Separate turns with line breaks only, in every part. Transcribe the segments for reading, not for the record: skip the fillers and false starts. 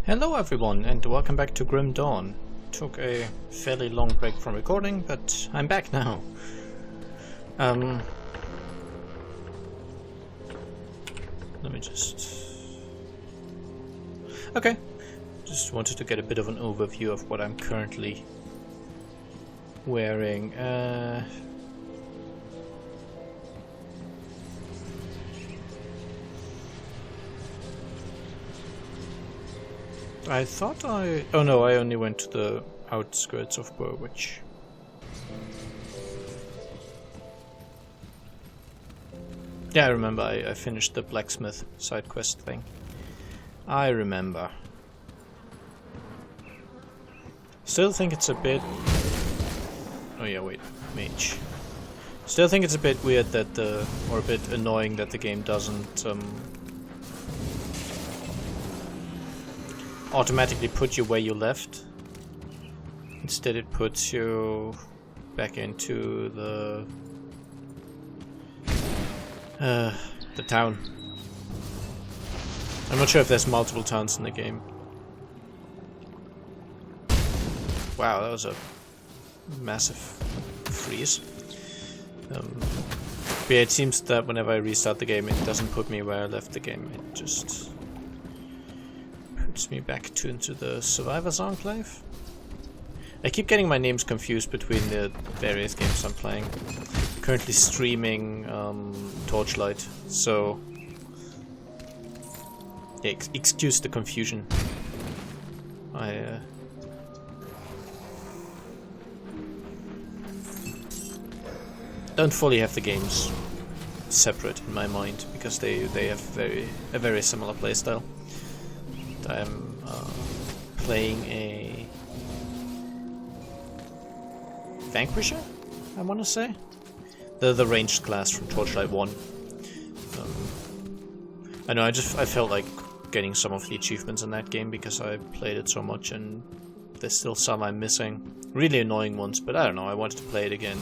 Hello everyone and welcome back to Grim Dawn. Took a fairly long break from recording, but I'm back now. Let me just... Okay. Just wanted to get a bit of an overview of what I'm currently wearing. I thought I... Oh no, I only went to the outskirts of Burwich. Yeah, I remember I finished the blacksmith side quest thing. I remember. Still think it's a bit... Oh yeah, wait. Mage. Still think it's a bit weird that the... Or a bit annoying that the game doesn't... automatically put you where you left. Instead it puts you back into the town. I'm not sure if there's multiple towns in the game. Wow, that was a massive freeze. But yeah, it seems that whenever I restart the game it doesn't put me where I left the game, it just puts me back into the Survivor's Enclave. I keep getting my names confused between the various games I'm playing. Currently streaming Torchlight, so yeah, excuse the confusion. I don't fully have the games separate in my mind because they have a very similar playstyle. I'm playing a Vanquisher, I want to say, the ranged class from Torchlight 1. I know I felt like getting some of the achievements in that game because I played it so much, and there's still some I'm missing. Really annoying ones, but I don't know. I wanted to play it again.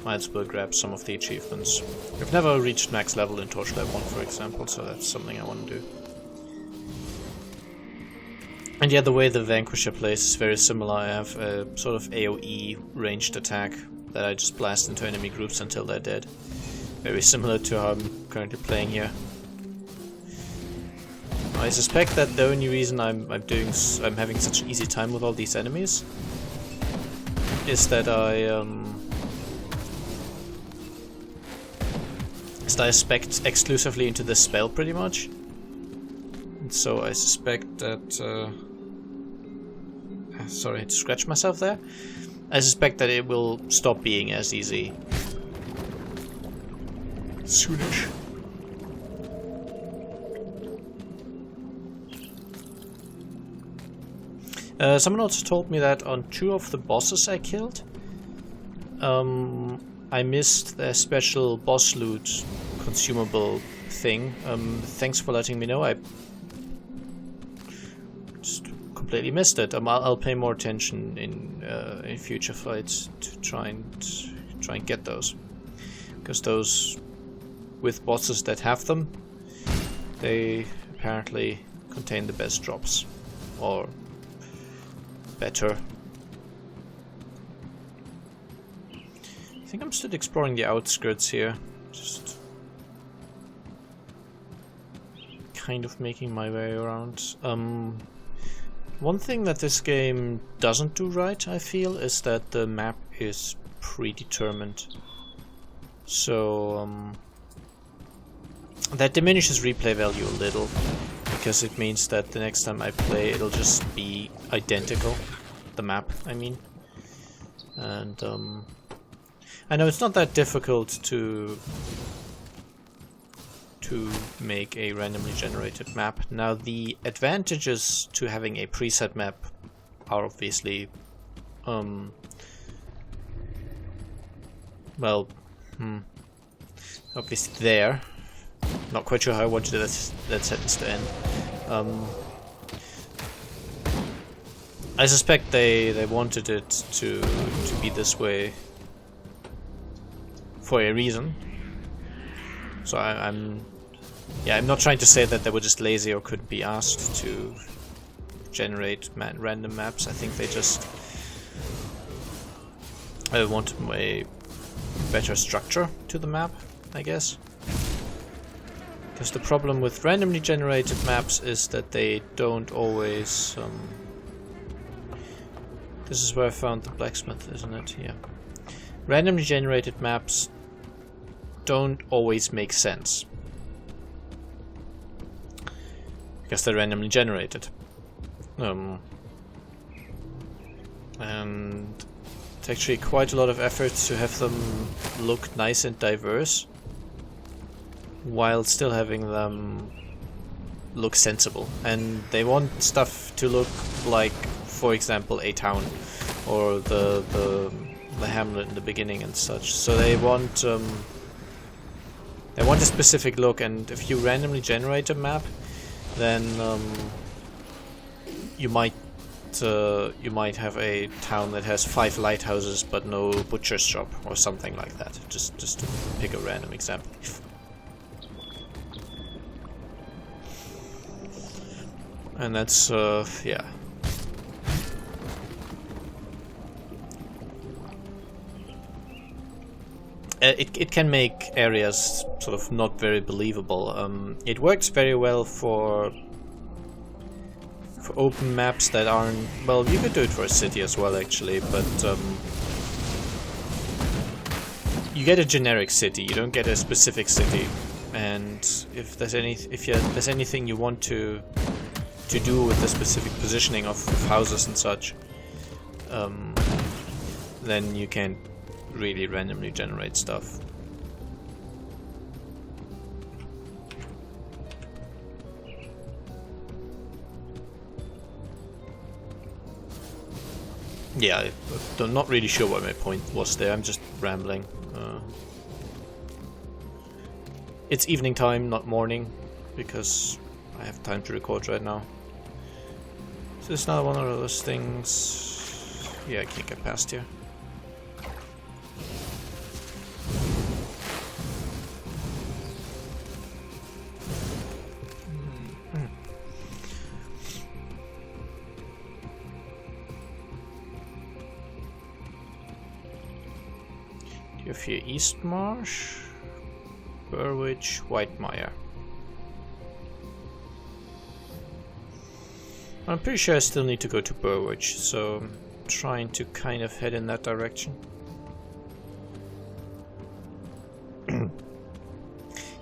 Might as well grab some of the achievements. I've never reached max level in Torchlight 1, for example, so that's something I want to do. And yeah, the way the Vanquisher plays is very similar. I have a sort of AoE ranged attack that I just blast into enemy groups until they're dead. Very similar to how I'm currently playing here. I suspect that the only reason I'm having such an easy time with all these enemies is that I spec exclusively into this spell pretty much. And so I suspect that sorry, I had to scratch myself there. I suspect that it will stop being as easy soonish. Someone also told me that on 2 of the bosses I killed, I missed their special boss loot consumable thing. Thanks for letting me know. I just completely missed it. I'll pay more attention in future fights to try and get those, because those with bosses that have them, they apparently contain the best drops, or better. I think I'm still exploring the outskirts here, just kind of making my way around. One thing that this game doesn't do right, I feel, is that the map is predetermined. So that diminishes replay value a little, because it means that the next time I play it'll just be identical. The map, I mean. And I know it's not that difficult to make a randomly generated map. Now, the advantages to having a preset map are obviously well, obviously there. Not quite sure how I wanted that sentence to end. I suspect they wanted it to be this way for a reason. So I'm not trying to say that they were just lazy or couldn't be asked to generate random maps. I think they just want a better structure to the map, I guess. Because the problem with randomly generated maps is that they don't always... this is where I found the blacksmith, isn't it? Yeah. Randomly generated maps don't always make sense. Because they're randomly generated. And it's actually quite a lot of effort to have them look nice and diverse, while still having them look sensible. And they want stuff to look like, for example, a town or the hamlet in the beginning and such. So they want a specific look, and if you randomly generate a map, then you might have a town that has 5 lighthouses but no butcher's shop or something like that. Just to pick a random example. And that's yeah. It can make areas sort of not very believable. It works very well for open maps that aren't... Well, you could do it for a city as well, actually, but you get a generic city. You don't get a specific city. And if there's anything you want to do with the specific positioning of houses and such, then you can't really randomly generate stuff. Yeah, I'm not really sure what my point was there. I'm just rambling. It's evening time, not morning, because I have time to record right now. So it's not one of those things... Yeah, I can't get past here. You have here Eastmarsh, Burwich, Whitemire. I'm pretty sure I still need to go to Burwich, so I'm trying to kind of head in that direction.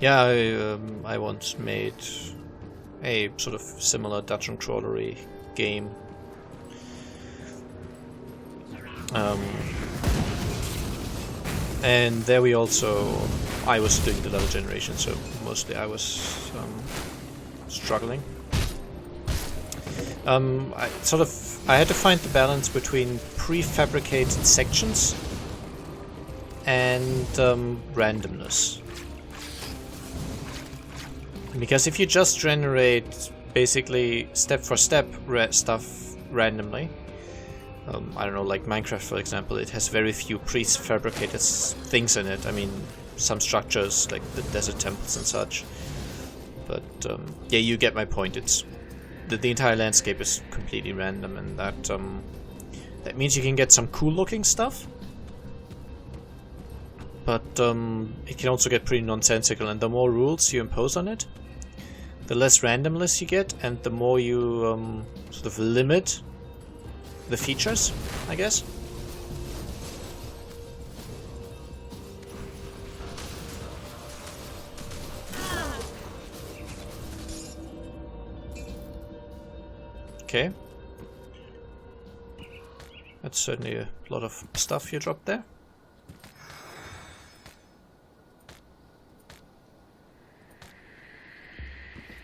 Yeah, I once made a sort of similar dungeon crawlery game. And there we also... I was doing the level generation, so mostly I was struggling. I had to find the balance between prefabricated sections and randomness. Because if you just generate basically step for step stuff randomly, I don't know, like Minecraft for example, it has very few prefabricated things in it. I mean, some structures like the desert temples and such. But yeah, you get my point. It's the entire landscape is completely random, and that means you can get some cool looking stuff. But it can also get pretty nonsensical, and the more rules you impose on it, the less randomness you get, and the more you sort of limit the features, I guess. Okay. That's certainly a lot of stuff you dropped there.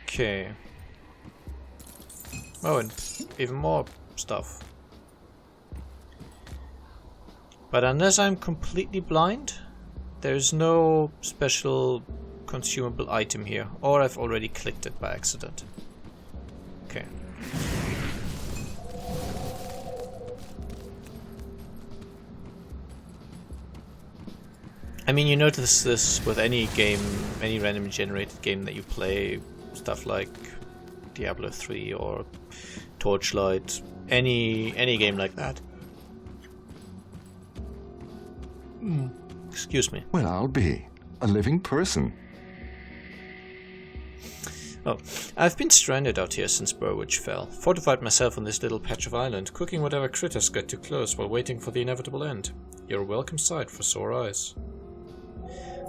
Okay. Oh, and even more stuff. But unless I'm completely blind, there's no special consumable item here. Or I've already clicked it by accident. Okay. I mean, you notice this with any game, any randomly generated game that you play. Stuff like Diablo 3 or Torchlight, any game like that. Excuse me.
Well, I'll be a living person.
Oh, I've been stranded out here since Burwitch fell. Fortified myself on this little patch of island, cooking whatever critters get too close while waiting for the inevitable end. You're a welcome sight for sore eyes.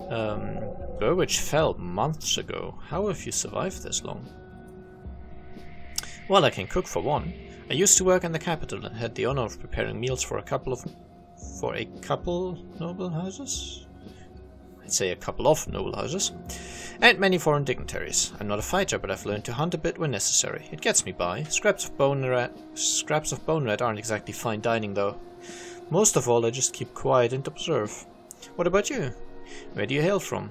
Burwitch fell months ago. How have you survived this long? Well, I can cook for one. I used to work in the capital and had the honor of preparing meals for a couple noble houses? I'd say a couple of noble houses. And many foreign dignitaries. I'm not a fighter, but I've learned to hunt a bit when necessary. It gets me by. Scraps of bone red aren't exactly fine dining, though. Most of all, I just keep quiet and observe. What about you? Where do you hail from?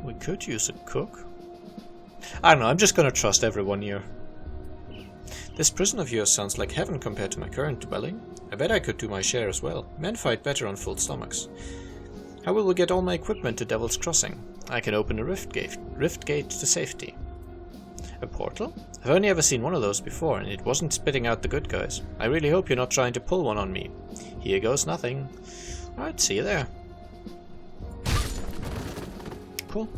We could use a cook. I don't know, I'm just gonna trust everyone here. This prison of yours sounds like heaven compared to my current dwelling. I bet I could do my share as well. Men fight better on full stomachs. How will we get all my equipment to Devil's Crossing? I can open a rift gate to safety. A portal? I've only ever seen one of those before, and it wasn't spitting out the good guys. I really hope you're not trying to pull one on me. Here goes nothing. Alright, see you there. Cool.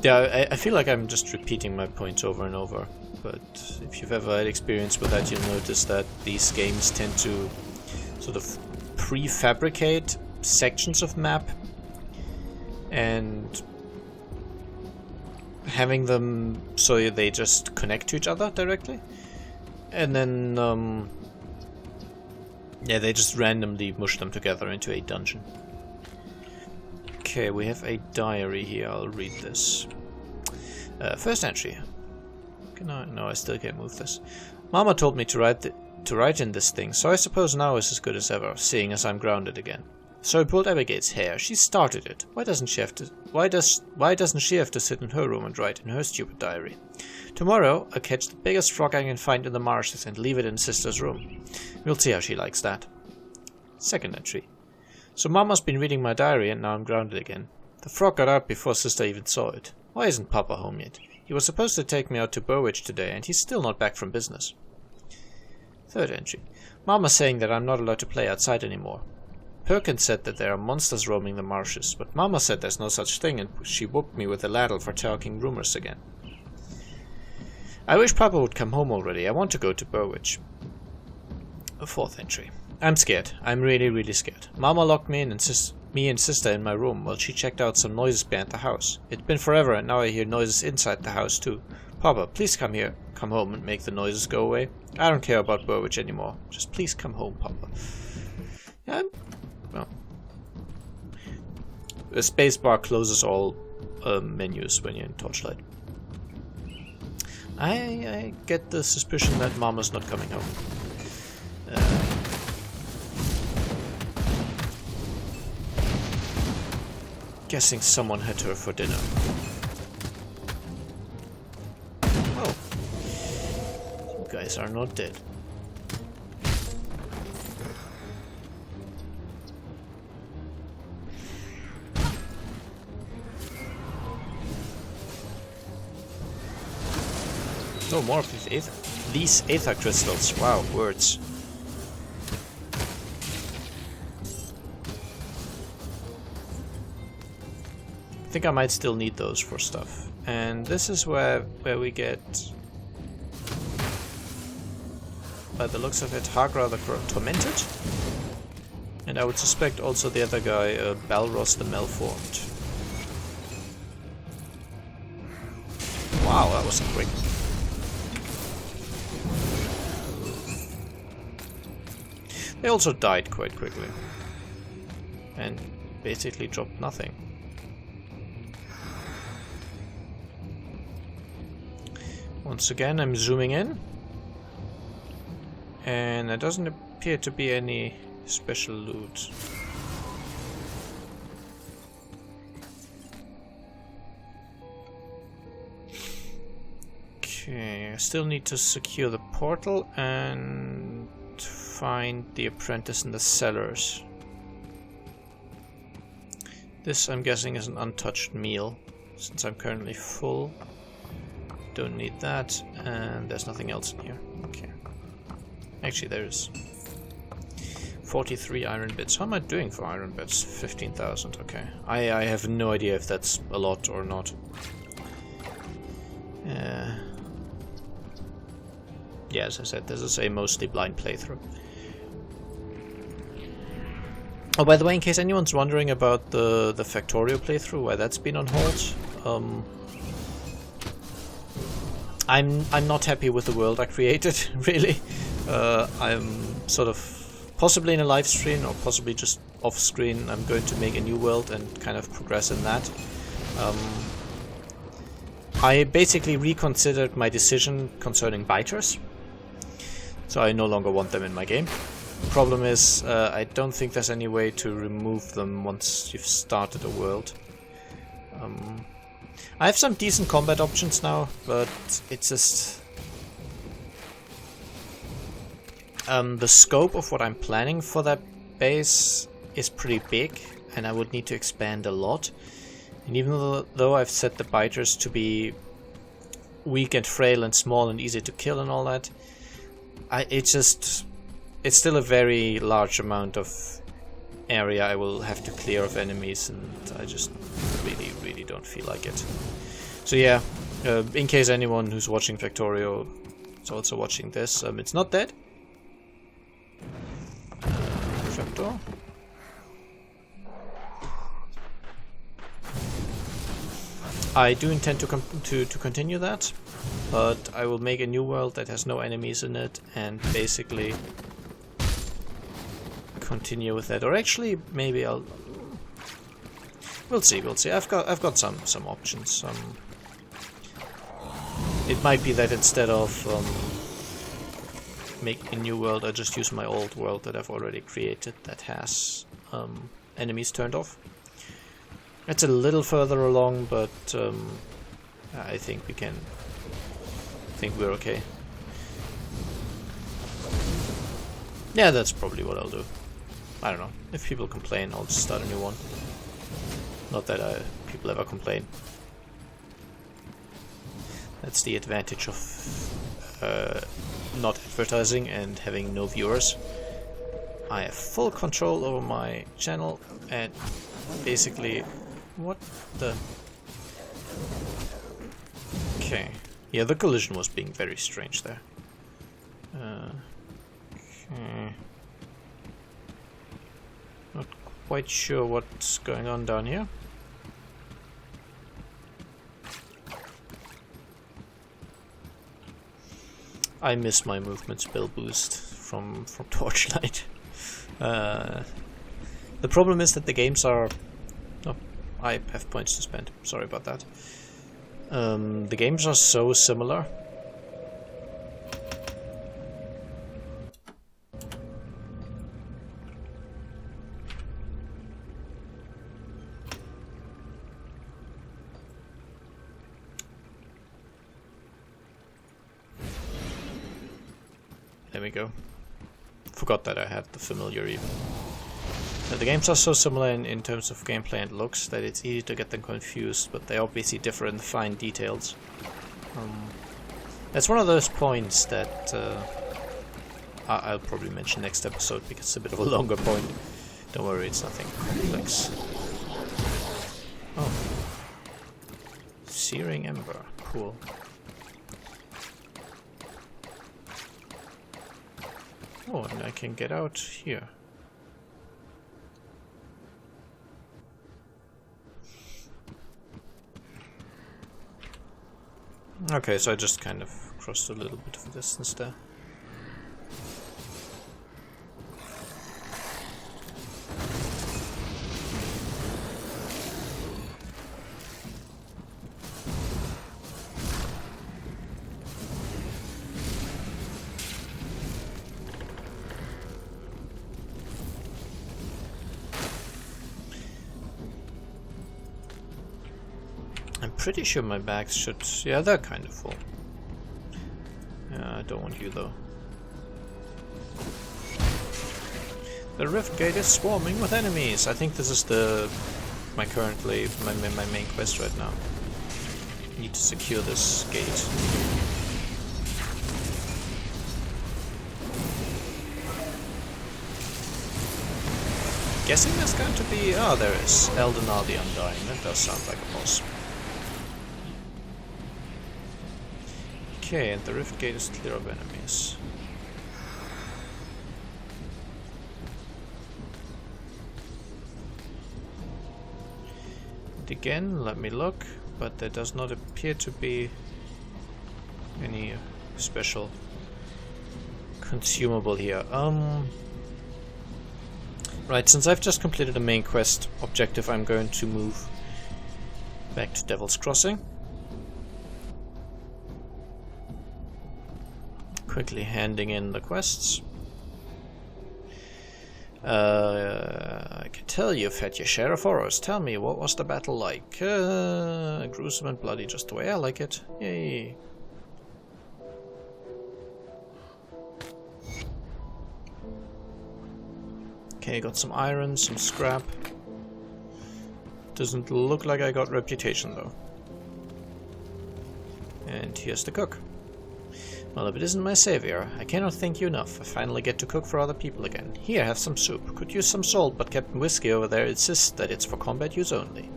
Yeah, I feel like I'm just repeating my points over and over, but if you've ever had experience with that, you'll notice that these games tend to sort of prefabricate sections of map and having them so they just connect to each other directly, and then yeah, they just randomly mush them together into a dungeon. Okay, we have a diary here. I'll read this. First entry. No, I still can't move this. Mama told me to write in this thing, so I suppose now is as good as ever, seeing as I'm grounded again. So I pulled Abigail's hair. She started it. Why doesn't she have to sit in her room and write in her stupid diary? Tomorrow I'll catch the biggest frog I can find in the marshes and leave it in Sister's room. We'll see how she likes that. Second entry. So Mama's been reading my diary and now I'm grounded again. The frog got out before Sister even saw it. Why isn't Papa home yet? He was supposed to take me out to Burwitch today and he's still not back from business. Third entry. Mama's saying that I'm not allowed to play outside anymore. Perkins said that there are monsters roaming the marshes, but Mama said there's no such thing and she whooped me with a ladle for talking rumors again. I wish Papa would come home already. I want to go to Burwitch. A fourth entry. I'm scared. I'm really scared. Mama locked me and Sister in my room while she checked out some noises behind the house. It's been forever and now I hear noises inside the house too. Papa, please come home and make the noises go away. I don't care about Burwitch anymore. Just please come home, Papa. Yeah, well. The spacebar closes all menus when you're in Torchlight. I get the suspicion that Mama's not coming home. Guessing someone had her for dinner. Oh. You guys are not dead. No more of these Aether crystals. Wow, words. I think I might still need those for stuff. And this is where we get, by the looks of it, Hagra the Tormented. And I would suspect also the other guy, Balros the Malformed. Wow, that was quick. They also died quite quickly. And basically dropped nothing. Once again, I'm zooming in, and there doesn't appear to be any special loot. Okay, I still need to secure the portal and find the apprentice in the cellars. This, I'm guessing, is an untouched meal, since I'm currently full. Don't need that, and there's nothing else in here. Okay. Actually, there is 43 iron bits. How am I doing for iron bits? 15,000, okay. I have no idea if that's a lot or not. Yeah, as I said, this is a mostly blind playthrough. Oh, by the way, in case anyone's wondering about the Factorio playthrough, why that's been on hold, I'm not happy with the world I created, really. I'm sort of possibly in a live stream or possibly just off screen. I'm going to make a new world and kind of progress in that. I basically reconsidered my decision concerning biters, so I no longer want them in my game. Problem is, I don't think there's any way to remove them once you've started a world. I have some decent combat options now, but it's just... the scope of what I'm planning for that base is pretty big, and I would need to expand a lot. And even though I've set the biters to be weak and frail and small and easy to kill and all that, it's still a very large amount of area I will have to clear of enemies, and I just really don't feel like it. So yeah, in case anyone who's watching Factorio is also watching this, it's not dead. Trapdoor. I do intend to continue that, but I will make a new world that has no enemies in it and basically continue with that. Or actually, maybe I'll. We'll see. I've got some options. It might be that instead of making a new world, I just use my old world that I've already created that has enemies turned off. It's a little further along, but I think we're okay. Yeah, that's probably what I'll do. I don't know. If people complain, I'll just start a new one. Not that people ever complain. That's the advantage of not advertising and having no viewers. I have full control over my channel and basically... What the... Okay. Yeah, the collision was being very strange there. Okay. Not quite sure what's going on down here. I miss my movement spell boost from Torchlight. The problem is that the games are... Oh, I have points to spend. Sorry about that. The games are so similar. There we go. Forgot that I had the familiar even. The games are so similar in terms of gameplay and looks that it's easy to get them confused, but they obviously differ in the fine details. That's one of those points that I'll probably mention next episode because it's a bit of a longer point. Don't worry, it's nothing complex. Oh. Searing Ember. Cool. Oh, and I can get out here. Okay, so I just kind of crossed a little bit of a distance there. Pretty sure my bags should... Yeah, they're kind of full. Yeah, I don't want you though. The rift gate is swarming with enemies. I think this is the my main quest right now. Need to secure this gate. Guessing there's going to be... Oh, there is. Eldenar the Undying. That does sound like a boss. Okay, and the rift gate is clear of enemies. And again, let me look, but there does not appear to be any special consumable here. Right, since I've just completed the main quest objective, I'm going to move back to Devil's Crossing. Quickly handing in the quests. I can tell you've had your share of horrors. Tell me, what was the battle like? Gruesome and bloody, just the way I like it. Yay. Okay, got some iron, some scrap. Doesn't look like I got reputation though. And here's the cook. Well, if it isn't my savior, I cannot thank you enough. I finally get to cook for other people again. Here, have some soup. Could use some salt, but Captain Whiskey over there insists that it's for combat use only.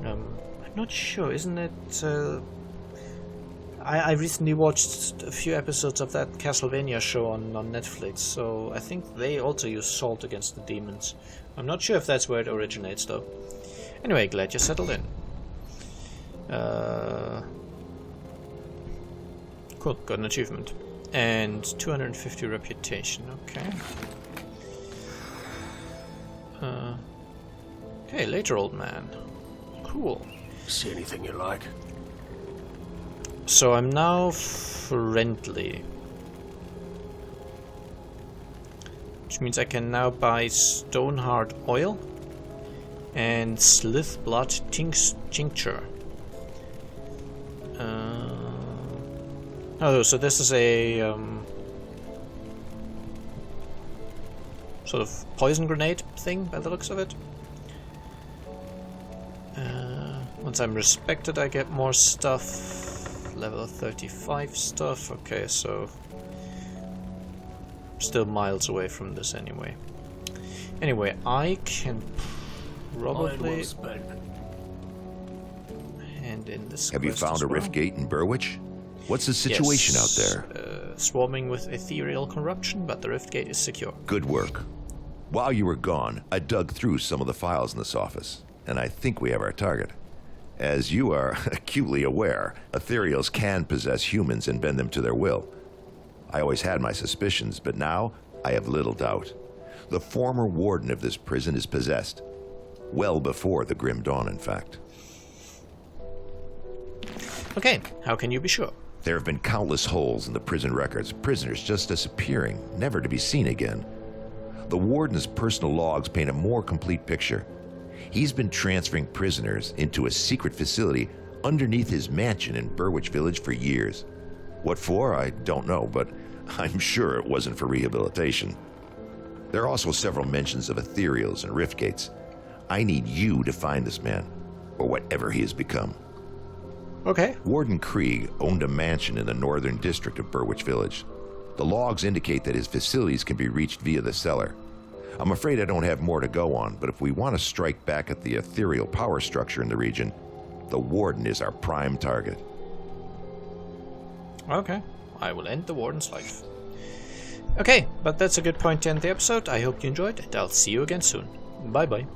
I'm not sure, isn't it... I recently watched a few episodes of that Castlevania show on Netflix, so I think they also use salt against the demons. I'm not sure if that's where it originates, though. Anyway, glad you settled in. Cool, got an achievement. And 250 reputation, okay. Hey, later, old man. Cool.
See anything you like?
So I'm now friendly. Which means I can now buy Stoneheart oil and Slith blood tincture. Oh, so this is a sort of poison grenade thing by the looks of it. Once I'm respected, I get more stuff. Level 35 stuff. Okay, so still miles away from this anyway. Anyway, I can probably hand in this.
Have you found a rift gate in Burwitch? What's the situation out there?
Swarming with ethereal corruption, but the rift gate is secure.
Good work. While you were gone, I dug through some of the files in this office, and I think we have our target. As you are acutely aware, ethereals can possess humans and bend them to their will. I always had my suspicions, but now I have little doubt. The former warden of this prison is possessed. Well before the Grim Dawn, in fact.
Okay, how can you be sure?
There have been countless holes in the prison records, prisoners just disappearing, never to be seen again. The warden's personal logs paint a more complete picture. He's been transferring prisoners into a secret facility underneath his mansion in Burwitch Village for years. What for, I don't know, but I'm sure it wasn't for rehabilitation. There are also several mentions of ethereals and rift gates. I need you to find this man, or whatever he has become.
Okay.
Warden Krieg owned a mansion in the northern district of Burwitch Village. The logs indicate that his facilities can be reached via the cellar. I'm afraid I don't have more to go on, but if we want to strike back at the ethereal power structure in the region, the Warden is our prime target.
Okay, I will end the Warden's life. Okay, but that's a good point to end the episode. I hope you enjoyed, and I'll see you again soon. Bye-bye.